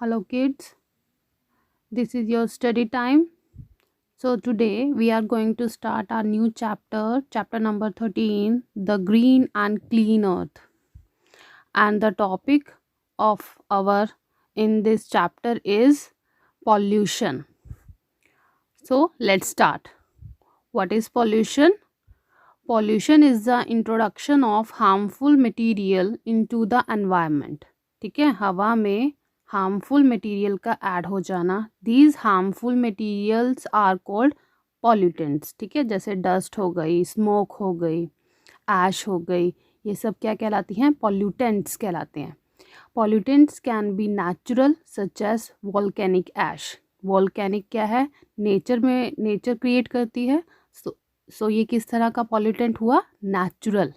Hello kids, this is your study time. So today we are going to start our new chapter number 13, The Green and Clean Earth. And the topic of our in this chapter is pollution. So let's start. What is pollution? Pollution is the introduction of harmful material into the environment. ठीक है, हवा में harmful material का add हो जाना. These harmful materials are called pollutants. ठीक है, जैसे डस्ट हो गई, स्मोक हो गई, ऐश हो गई, ये सब क्या कहलाती हैं? पॉल्यूटेंट्स कहलाते हैं. Pollutants can be natural such as volcanic ash. Volcanic क्या है? नेचर क्रिएट करती है. सो ये किस तरह का पॉल्यूटेंट हुआ? Natural.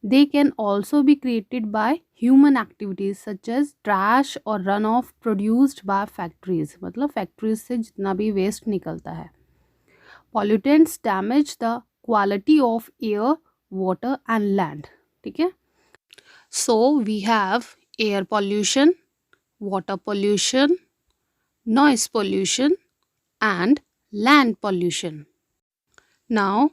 They can also be created by human activities such as trash or runoff produced by factories. मतलब factories से जितना भी waste निकलता है. Pollutants damage the quality of air, water and land. ठीक है. So we have air pollution, water pollution, noise pollution and land pollution. Now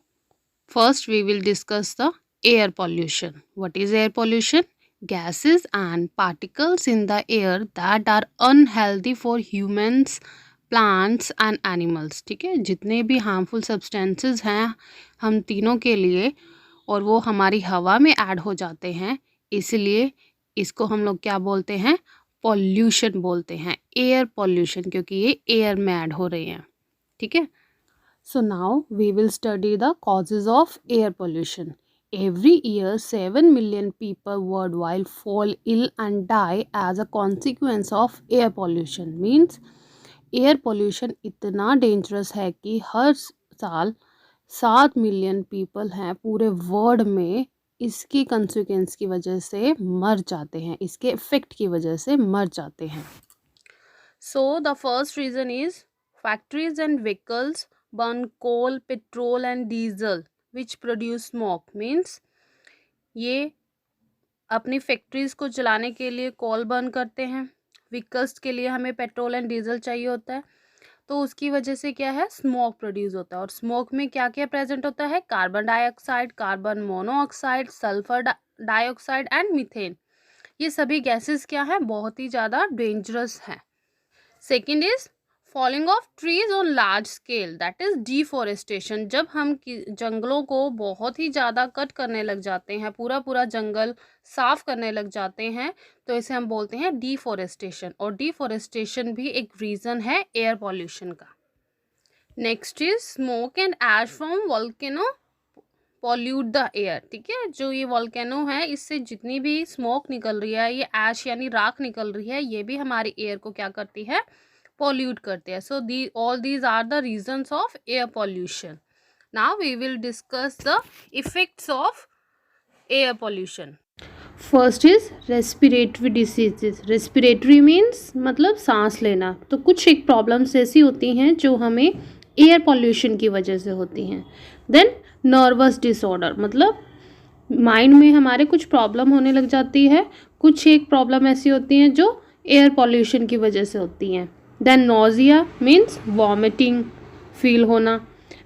first we will discuss the air pollution. What is air pollution? Gases and particles in the air that are unhealthy for humans, plants and animals. ठीक है, जितने भी harmful substances हैं हम तीनों के लिए और वो हमारी हवा में ऐड हो जाते हैं, इसलिए इसको हम लोग क्या बोलते हैं? पॉल्यूशन बोलते हैं. एयर पॉल्यूशन, क्योंकि ये एयर में ऐड हो रहे हैं. ठीक है. So now we will study the causes of air pollution. Every year 7 million people worldwide fall ill and die as a consequence of air pollution. Means air pollution इतना dangerous है कि हर साल 7 मिलियन पीपल हैं पूरे world में इसकी consequence की वजह से मर जाते हैं, इसके इफेक्ट की वजह से मर जाते हैं. So the first reason is factories and vehicles burn coal, petrol and diesel which produce smoke. Means ये अपनी फैक्ट्रीज को चलाने के लिए कोल बर्न करते हैं, व्हीकल्स के लिए हमें पेट्रोल एंड डीजल चाहिए होता है, तो उसकी वजह से क्या है? स्मोक प्रोड्यूस होता है. और स्मोक में क्या क्या प्रेजेंट होता है? Carbon dioxide, carbon monoxide, sulphur dioxide and methane. ये सभी गैसेस क्या है? बहुत ही ज़्यादा डेंजरस है. Second is falling of trees on large scale, that is deforestation. जब हम जंगलों को बहुत ही ज़्यादा कट करने लग जाते हैं, पूरा जंगल साफ करने लग जाते हैं, तो इसे हम बोलते हैं डिफॉरेस्टेशन. और डिफॉरेस्टेशन भी एक रीज़न है एयर पॉल्यूशन का. Next is smoke and ash from volcano pollute the air. ठीक है, जो ये वॉल्केनो है इससे जितनी भी स्मोक निकल रही है, ये ऐश यानी राख निकल रही है, ये भी हमारी एयर को क्या करती है? pollute करते हैं. So all these are the reasons of air pollution. Now we will discuss the effects of air pollution. First is respiratory diseases. Respiratory means मतलब सांस लेना. तो कुछ एक प्रॉब्लम्स ऐसी होती हैं जो हमें एयर पॉल्यूशन की वजह से होती हैं. देन नर्वस डिसऑर्डर, मतलब माइंड में हमारे कुछ प्रॉब्लम होने लग जाती है. कुछ एक प्रॉब्लम ऐसी होती हैं जो एयर पॉल्यूशन की वजह से होती हैं. Then nausea means vomiting feel होना.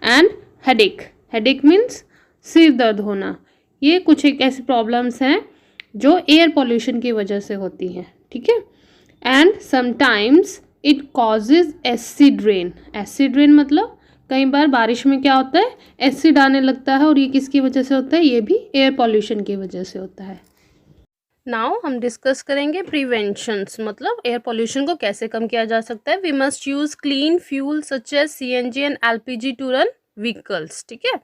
एंड हेडेक मीन्स सिर दर्द होना. ये कुछ एक ऐसी प्रॉब्लम्स हैं जो एयर पॉल्यूशन की वजह से होती हैं. ठीक है. And sometimes it causes acid rain. Acid rain मतलब कई बार बारिश में क्या होता है? एसिड आने लगता है. और ये किसकी वजह से होता है? ये भी एयर पॉल्यूशन की वजह से होता है. नाउ हम डिस्कस करेंगे प्रिवेंशंस, मतलब एयर पॉल्यूशन को कैसे कम किया जा सकता है. We must use clean fuel such as CNG and LPG to run vehicles. ठीक है,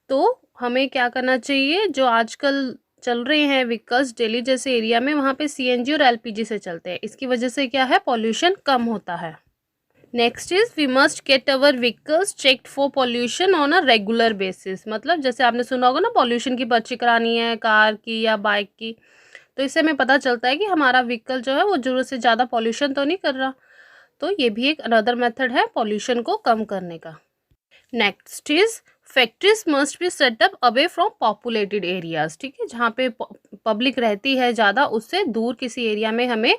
तो हमें क्या करना चाहिए? जो आजकल चल रहे हैं व्हीकल्स दिल्ली जैसे एरिया में, वहाँ पे CNG और LPG से चलते हैं. इसकी वजह से क्या है? पॉल्यूशन कम होता है. Next is we must get our vehicles checked for pollution on a regular basis. मतलब जैसे आपने सुना होगा ना, पॉल्यूशन की पर्ची करानी है कार की या बाइक की, तो इससे हमें पता चलता है कि हमारा व्हीकल जो है वो ज़रूरत से ज़्यादा पॉल्यूशन तो नहीं कर रहा. तो ये भी एक अनदर मेथड है पॉल्यूशन को कम करने का. Next is factories must be set up away from populated areas. ठीक है, जहाँ पे पब्लिक रहती है ज़्यादा, उससे दूर किसी एरिया में हमें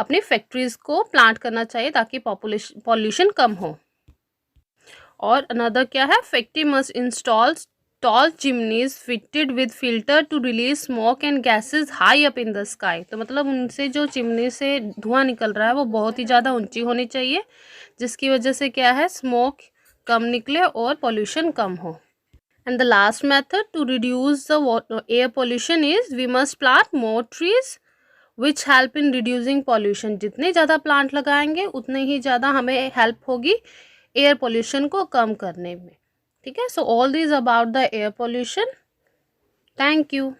अपनी फैक्ट्रीज को प्लांट करना चाहिए ताकि पॉल्यूशन कम हो। और अनदर क्या है, factory must install tall chimneys fitted with filter to release smoke and gases high up in the sky. तो मतलब उनसे जो चिमनी से धुआं निकल रहा है वो बहुत ही ज़्यादा ऊंची होनी चाहिए, जिसकी वजह से क्या है, स्मोक कम निकले और पॉल्यूशन कम हो। And the last method to reduce the air pollution is we must plant more trees which help in reducing pollution. जितने ज़्यादा प्लांट लगाएंगे उतने ही ज़्यादा हमें हेल्प होगी एयर पोल्यूशन को कम करने में। ठीक है, so all this about the air pollution. Thank you.